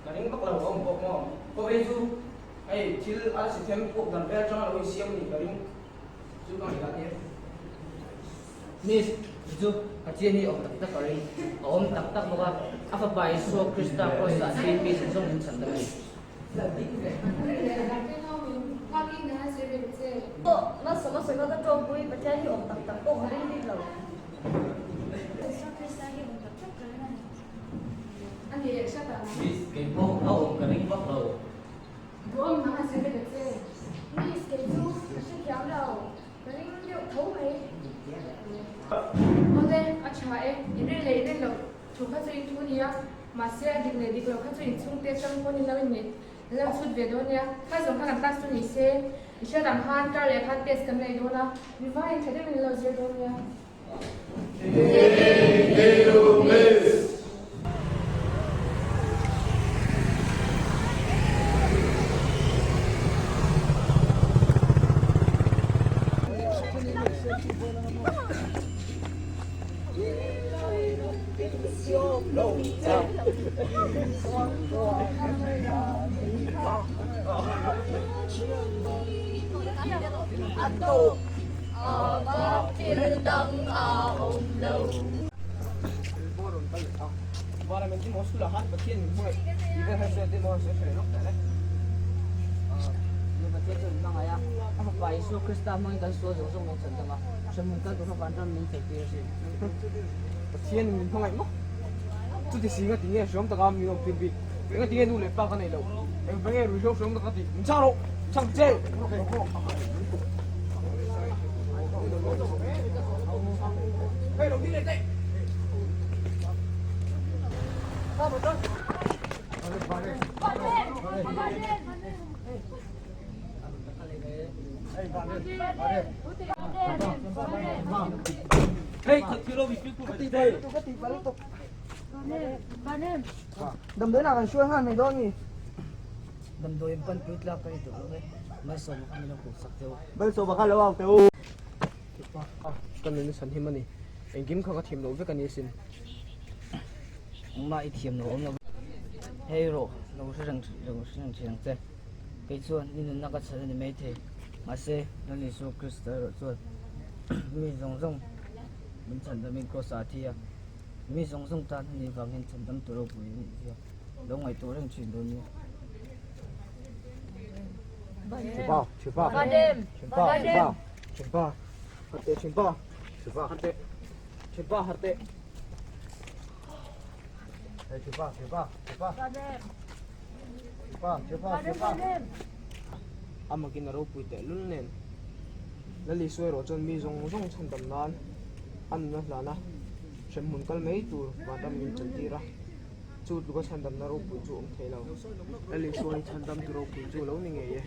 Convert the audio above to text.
karing bakla om pok mo ko beju ai til al system ko dan per chama lo siam ni karing chu ka ga ye miss ju achi ni om tak tak karing om tak tak boka afa bai so krista ko sa ti mi song in chan da ni nó sợ nó sẽ có cái trâu quý và trái hiệu tập tập cô đi đi rồi anh thì sao ta miss cái bo au karing bak lo gồm nó sẽ bị được chứ Miss cái chú sẽ kéo đầu cái liệu thấu mày hôm nay anh chào em in đây lấy đây rồi chúng ta sẽ thu nhá mà sẽ định lấy đi rồi các chuyện chung tiêu trong con đi đâu nhỉ làm suốt về đó nhá các giống các làm tác suốt nhỉ sẽ sẽ làm han cả lấy han test cái này đó là vì vậy thì mình lo gì đó nhá environment mo sula han patien mo ibe ha se de mo se fe nok tale ni patien to na ya ama bai so krista mo kan so jo so mo chen da ma chen mo ka do ka ban ram min se ti se patien min thong ai mo tu ti singa ti nge som ta ga mi no pi pi nga ti nge nu le pa ka nei lo em ba nge ru so som ta ka ti cha ro chang che hey lo đi lên đây hey thật kilo bị pick của đây cái tí bắn tục đầm đấy nào còn xuôi hơn này thôi nhỉ đầm đôi em phân pick là cái tụi đấy mấy số mà không có sắc tiêu mấy số mà không lâu không tiêu cái này sản phẩm này anh kiếm không có thêm nổi với cái này xin mà ít thêm nổi là hero nó sẽ rằng thế cái chuyện nên nó có thể là mấy thế mà sẽ nó là số Christ rồi rồi mình giống mình chân tâm mình có sát thì à mình giống ta nên vang hen chân tâm tôi rồi mình đâu ngoài tôi đang chuyển đổi như chuyển bao hạt tệ ama kin ro puite lun nen lali soi ro chon mi zong chan dam nan an na lana chem mun kal mei tur ba dam min chan tira chu lu ko chan dam na ro pu chu om thelo lali soi chan dam tu ro pu chu lo ni nge ye